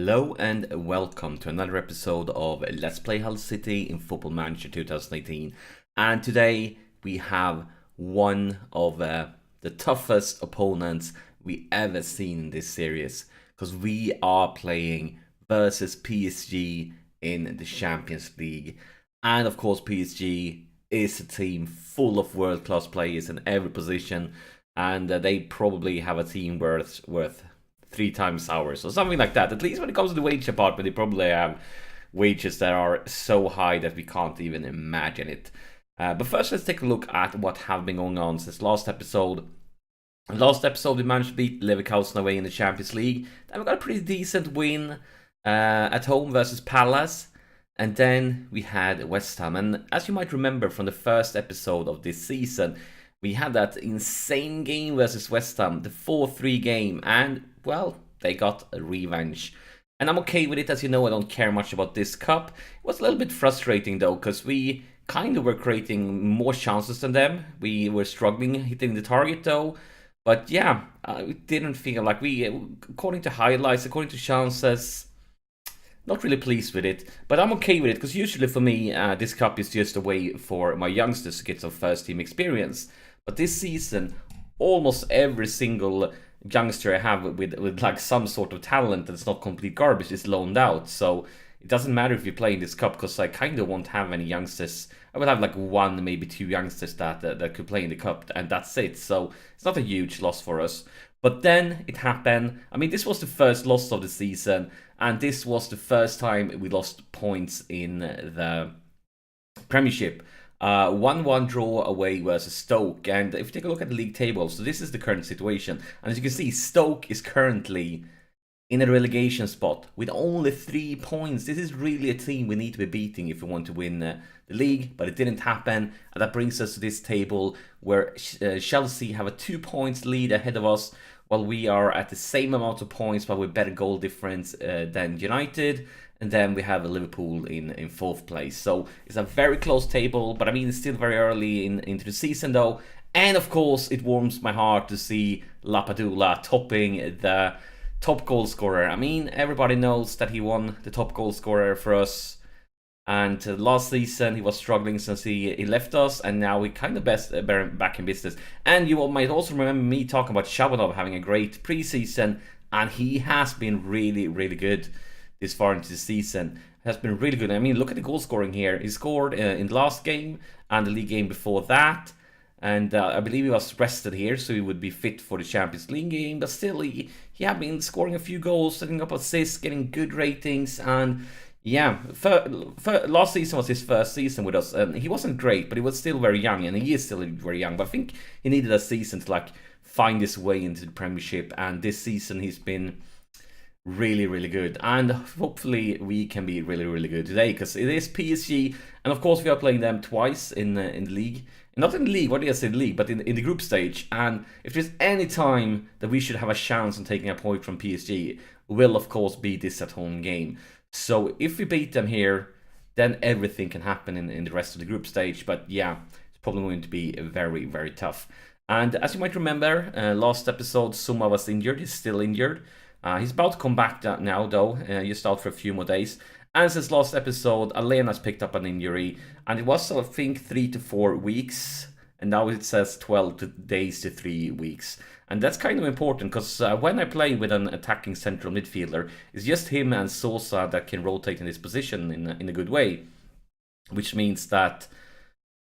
Hello and welcome to another episode of Let's Play Hull City in Football Manager 2018. And today we have one of the toughest opponents we ever seen in this series, because we are playing versus PSG in the Champions League. And of course PSG is a team full of world-class players in every position, and they probably have a team worth 3 times ours or something like that. At least when it comes to the wage department, they probably have wages that are so high that we can't even imagine it. But first, let's take a look at what have been going on since last episode. Last episode, we managed to beat Leverkusen away in the Champions League. Then we got a pretty decent win at home versus Palace. And then we had West Ham. And as you might remember from the first episode of this season, we had that insane game versus West Ham, the 4-3 game, and, well, they got a revenge. And I'm okay with it, as you know, I don't care much about this cup. It was a little bit frustrating, though, because we kind of were creating more chances than them. We were struggling hitting the target, though. But yeah, it didn't feel like we, according to highlights, according to chances, not really pleased with it, but I'm okay with it, because usually for me, this cup is just a way for my youngsters to get some first-team experience. But this season, almost every single youngster I have with like some sort of talent that's not complete garbage is loaned out. So it doesn't matter if you play in this cup, because I kind of won't have any youngsters. I would have like 1, maybe 2 youngsters that could play in the cup, and that's it. So it's not a huge loss for us. But then it happened. I mean, this was the first loss of the season, and this was the first time we lost points in the Premiership. 1-1 draw away versus Stoke. And if you take a look at the league table, so this is the current situation. And as you can see, Stoke is currently in a relegation spot with only 3 points. This is really a team we need to be beating if we want to win the league, but it didn't happen. And that brings us to this table where Chelsea have a 2 points lead ahead of us, while we are at the same amount of points but with better goal difference than United. And then we have Liverpool in 4th place. So it's a very close table, but I mean, it's still very early into the season though. And of course, it warms my heart to see Lapadula topping the top goal scorer. I mean, everybody knows that he won the top goal scorer for us. And last season, he was struggling since he left us, and now we kind of back in business. And you might also remember me talking about Shabanov having a great preseason, and he has been really, really good this far into the season. Has been really good. I mean, look at the goal scoring here. He scored in the last game and the league game before that. And I believe he was rested here, so he would be fit for the Champions League game. But still, he had been scoring a few goals, setting up assists, getting good ratings. And yeah, last season was his first season with us. And he wasn't great, but he was still very young. And he is still very young. But I think he needed a season to like find his way into the Premiership. And this season he's been really, really good, and hopefully we can be really, really good today, because it is PSG, and of course we are playing them twice in the league. Not in the league, what did I say, the league, but in the group stage. And if there's any time that we should have a chance on taking a point from PSG, will of course be this at home game. So if we beat them here, then everything can happen in the rest of the group stage. But yeah, it's probably going to be very, very tough. And as you might remember, last episode Suma was injured. He's still injured. He's about to come back now, though, just out for a few more days. And since last episode, Alena's picked up an injury, and it was, I think, 3 to 4 weeks, and now it says 12 days to 3 weeks. And that's kind of important, because when I play with an attacking central midfielder, it's just him and Sosa that can rotate in this position in a good way, which means that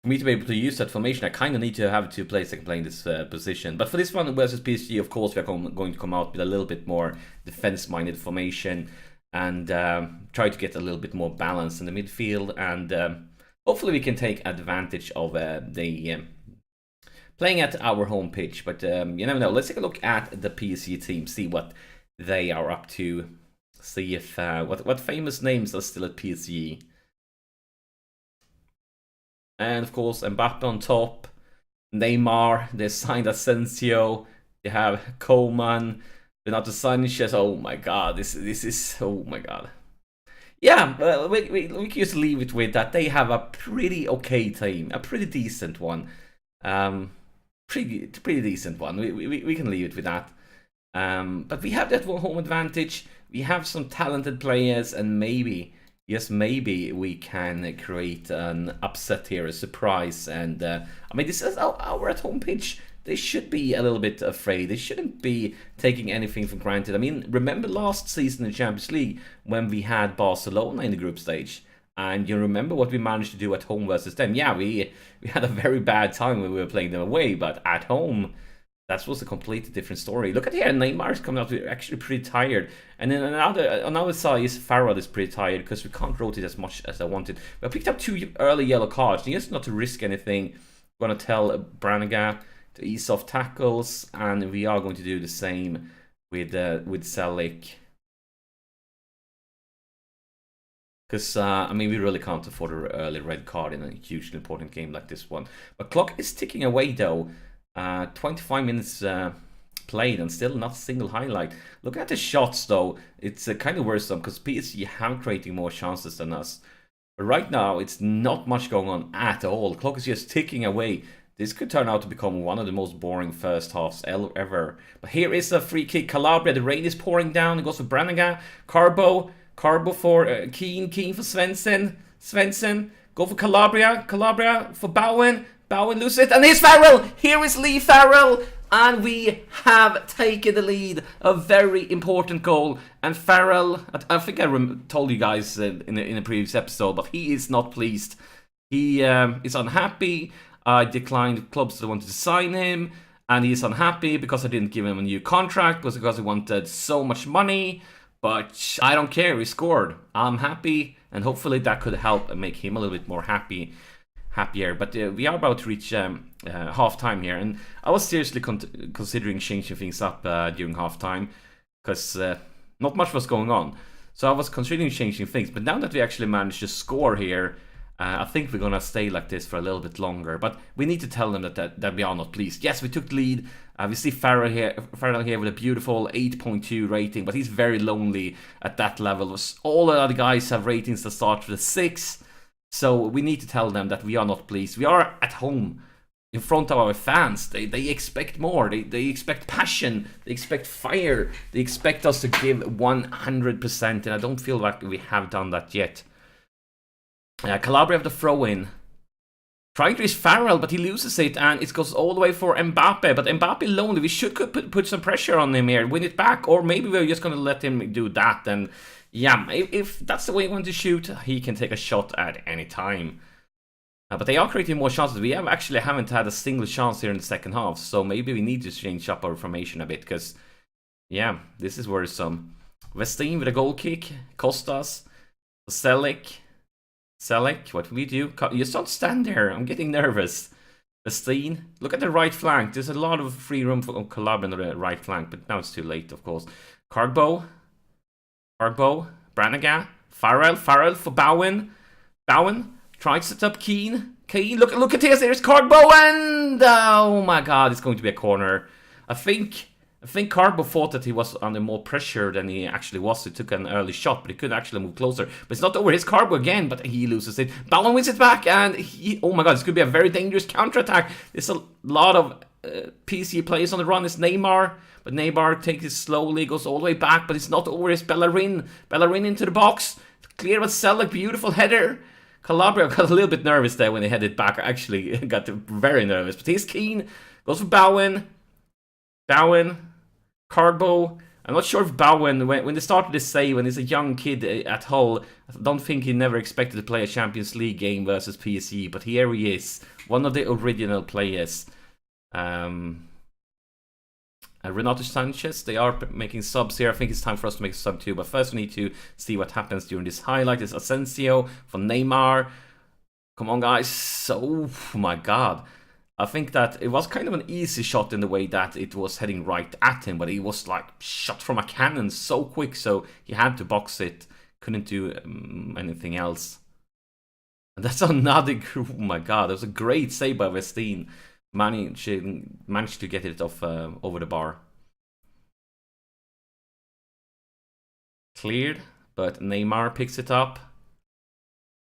for me to be able to use that formation, I kind of need to have 2 players that can play in this position. But for this one versus PSG, of course, we are going to come out with a little bit more defense-minded formation and try to get a little bit more balance in the midfield. And hopefully we can take advantage of the playing at our home pitch. But you never know. Let's take a look at the PSG team, see what they are up to, see if what famous names are still at PSG. And of course, Mbappe on top, Neymar, they signed Asensio, they have Coman, Renato Sanchez. Oh my god, this is, oh my god. Yeah, we can just leave it with that. They have a pretty okay team, a pretty decent one. Pretty decent one. We can leave it with that. But we have that home advantage. we have some talented players, and maybe, yes, maybe we can create an upset here, a surprise. And I mean, this is our at-home pitch. They should be a little bit afraid. They shouldn't be taking anything for granted. I mean, remember last season in the Champions League when we had Barcelona in the group stage? And you remember what we managed to do at home versus them? Yeah, we had a very bad time when we were playing them away, but at home, that was a completely different story. Look at here, Neymar's coming out actually pretty tired. And then on another side, Farrell is pretty tired because we can't rotate as much as I wanted. We picked up 2 early yellow cards. Just not to risk anything. I'm going to tell Brannigan to ease off tackles, and we are going to do the same with Selic. Because, I mean, we really can't afford an early red card in a hugely important game like this one. But clock is ticking away, though. 25 minutes played and still not a single highlight. Look at the shots, though. It's kind of worrisome because PSG have creating more chances than us. But right now, it's not much going on at all. The clock is just ticking away. This could turn out to become one of the most boring first halves ever. But here is a free kick. Calabria, the rain is pouring down. It goes for Brannigan. Carbo for Keane for Svensson. Go for Calabria for Bowen. Bowen loses it, and here's Farrell. Here is Lee Farrell, and we have taken the lead. A very important goal. And Farrell, I think I told you guys in a previous episode, but he is not pleased. He is unhappy. I declined clubs that wanted to sign him, and he's unhappy because I didn't give him a new contract, because he wanted so much money. But I don't care. He scored. I'm happy, and hopefully that could help and make him a little bit more happier. But we are about to reach half-time here, and I was seriously considering changing things up during half-time, because not much was going on. So I was considering changing things, but now that we actually managed to score here, I think we're going to stay like this for a little bit longer. But we need to tell them that we are not pleased. Yes, we took the lead. We see Farrell here with a beautiful 8.2 rating, but he's very lonely at that level. All the other guys have ratings that start with a 6. So we need to tell them that we are not pleased. We are at home in front of our fans. They expect more. They expect passion. They expect fire. They expect us to give 100%, and I don't feel like we have done that yet. Calabria have the throw in. Trying to reach Farrell, but he loses it, and it goes all the way for Mbappe. But Mbappe lonely. We should put some pressure on him here, win it back, or maybe we're just going to let him do that. And yeah, if that's the way he wants to shoot, he can take a shot at any time. But they are creating more chances. We haven't had a single chance here in the second half, so maybe we need to change up our formation a bit, because yeah, this is worrisome. Westin with a goal kick, Costas, Selic, what do we do? You just don't stand there. I'm getting nervous. Westin, look at the right flank. There's a lot of free room for Calabria on the right flank, but now it's too late, of course. Carbo, Brannigan, Farrell for Bowen. Tries to set up Keane, look at this. There's Carbo, and oh my god, it's going to be a corner. I think Carbo thought that he was under more pressure than he actually was. He took an early shot, but he could actually move closer. But it's not over. His Carbo again, but he loses it. Bowen wins it back, and oh my god, this could be a very dangerous counterattack. There's a lot of PC players on the run. It's Neymar, but Neymar takes it slowly, goes all the way back, but it's not over. It's Bellerin into the box. Clear with Selic, beautiful header. Calabria got a little bit nervous there when they headed back. I actually got very nervous, but he's keen. Goes for Bowen, Carbo. I'm not sure if Bowen, when they started this save, when he's a young kid at Hull, I don't think he never expected to play a Champions League game versus PSG, but here he is, one of the original players. Renato Sanchez, they are making subs here. I think it's time for us to make a sub too, but first we need to see what happens during this highlight. It's Asensio for Neymar. Come on, guys. Oh my god. I think that it was kind of an easy shot in the way that it was heading right at him, but he was like shot from a cannon so quick, so he had to box it. Couldn't do anything else. And that's another... Oh my god, that was a great save by Westin. Managed to get it off over the bar. Cleared, but Neymar picks it up.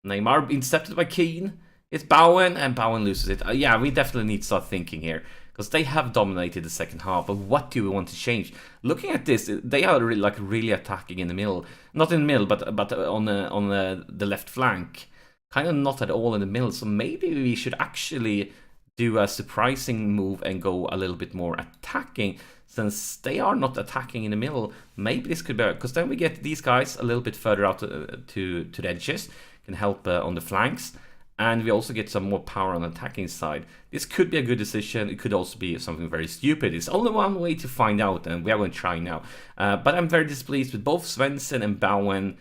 Neymar intercepted by Keane. It's Bowen, and Bowen loses it. Yeah, we definitely need to start thinking here. because they have dominated the second half. But what do we want to change? Looking at this, they are really attacking in the middle, not in the middle, but on the left flank, kind of not at all in the middle. So maybe we should actually do a surprising move and go a little bit more attacking. Since they are not attacking in the middle, maybe this could be, because then we get these guys a little bit further out to the edges, can help on the flanks, and we also get some more power on the attacking side. This could be a good decision. It could also be something very stupid. It's only one way to find out, and we are going to try now. But I'm very displeased with both Svensson and Bowen.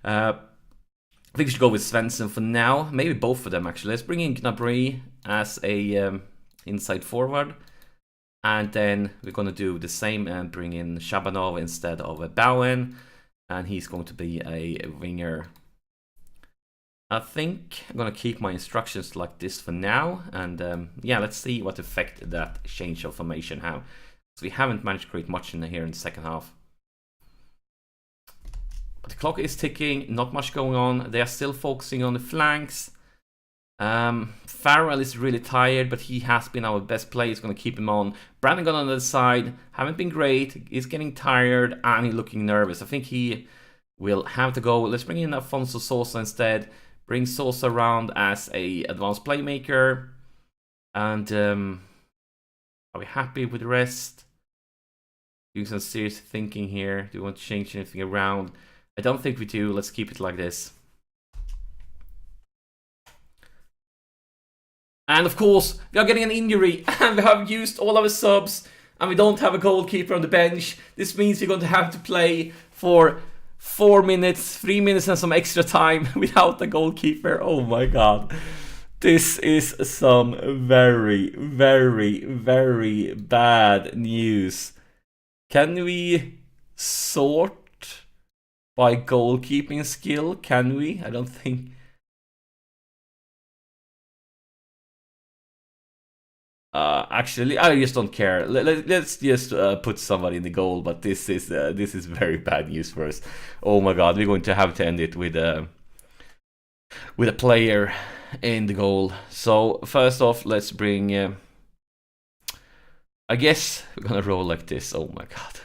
I think we should go with Svensson for now. Maybe both of them, actually. Let's bring in Gnabry as a inside forward. And then we're going to do the same and bring in Shabanov instead of a Bowen. And he's going to be a winger. I think I'm going to keep my instructions like this for now. And yeah, let's see what effect that change of formation have. So we haven't managed to create much in here in the second half. But the clock is ticking, not much going on. They are still focusing on the flanks. Farrell is really tired, but he has been our best player. He's going to keep him on. Brandon got on the side, haven't been great. He's getting tired and he's looking nervous. I think he will have to go. Let's bring in Afonso Sosa instead. Bring Sosa around as a advanced playmaker. And are we happy with the rest? Doing some serious thinking here. Do we want to change anything around? I don't think we do. Let's keep it like this. And of course, we are getting an injury, and we have used all our subs, and we don't have a goalkeeper on the bench. This means we're going to have to play for 4 minutes, 3 minutes and some extra time without the goalkeeper. Oh my god. This is some very bad news. Can we sort by goalkeeping skill? Can we? I don't think... actually, I just don't care. Let's just put somebody in the goal. But this is very bad news for us. Oh my god, we're going to have to end it with a player in the goal. So first off, let's bring. I guess we're gonna roll like this. Oh my god.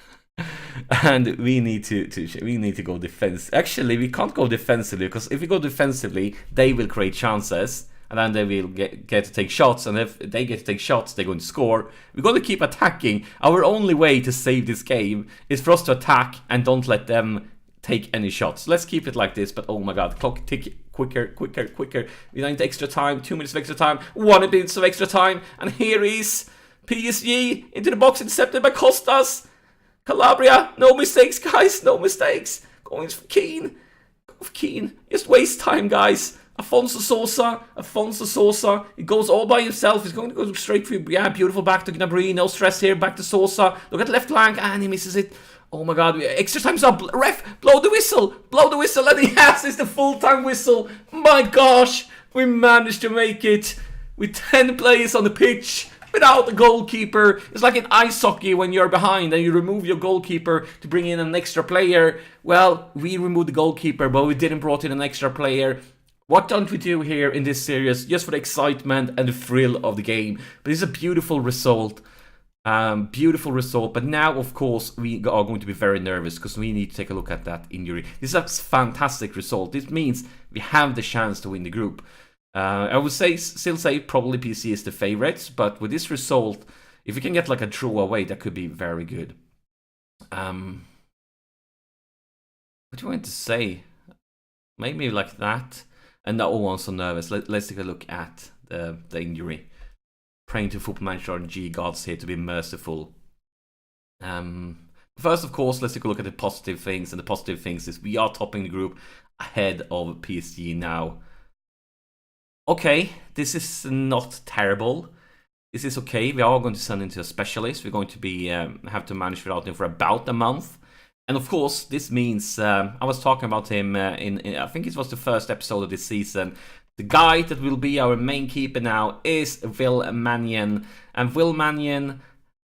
And we need to go defense. Actually, we can't go defensively, because if we go defensively, they will create chances. And then they will get to take shots, and if they get to take shots, they're going to score. We're going to keep attacking. Our only way to save this game is for us to attack and don't let them take any shots. Let's keep it like this, but oh my god, clock tick quicker. We need extra time, 2 minutes of extra time, 1 minute of extra time, and here is PSG into the box, intercepted by Costas. Calabria, no mistakes, guys, no mistakes. Going for Keane. Go for Keane. Just waste time, guys. Afonso Sosa, he goes all by himself. He's going to go straight through. Yeah, beautiful, back to Gnabry, no stress here, back to Sosa. Look at left flank, and he misses it. Oh my god, extra time's up. Ref, blow the whistle, and he has this, the full-time whistle. My gosh, we managed to make it with 10 players on the pitch without the goalkeeper. It's like in ice hockey when you're behind and you remove your goalkeeper to bring in an extra player. Well, we removed the goalkeeper, but we didn't brought in an extra player. What don't we do here in this series just for the excitement and the thrill of the game? But it's a beautiful result. But now, of course, we are going to be very nervous because we need to take a look at that injury. This is a fantastic result. This means we have the chance to win the group. I would still say probably PC is the favorites, but with this result, if we can get like a draw away, that could be very good. What do you want to say? Maybe like that. And now I'm so nervous. Let's take a look at the injury. Praying to Football Manager RNG gods here to be merciful. First, of course, let's take a look at the positive things. And the positive things is we are topping the group ahead of PSG now. Okay, this is not terrible. This is okay. We are going to send into a specialist. We're going to be have to manage without him for about a month. And of course, this means, I was talking about him in I think it was the first episode of this season. The guy that will be our main keeper now is Will Mannion. And Will Mannion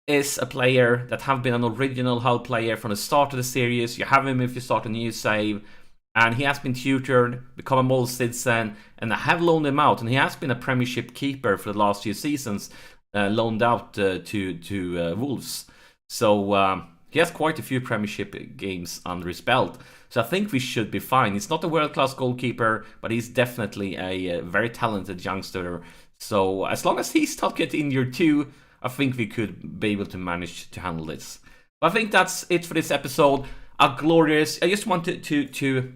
is a player that have been an original Hull player from the start of the series. You have him if you start a new save. And he has been tutored, become a model citizen, and I have loaned him out. And he has been a Premiership keeper for the last few seasons. loaned out to Wolves. So he has quite a few Premiership games under his belt. So I think we should be fine. He's not a world-class goalkeeper, but he's definitely a very talented youngster. So as long as he's not getting injured too, I think we could be able to manage to handle this. But I think that's it for this episode. A glorious. I just wanted to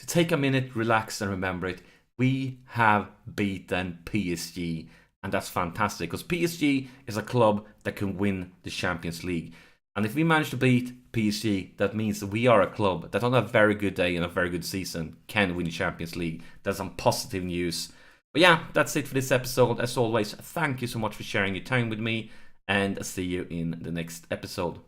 take a minute, relax, and remember it. We have beaten PSG, and that's fantastic because PSG is a club that can win the Champions League. And if we manage to beat PSG, that means that we are a club that on a very good day and a very good season can win the Champions League. That's some positive news. But yeah, that's it for this episode. As always, thank you so much for sharing your time with me, and I'll see you in the next episode.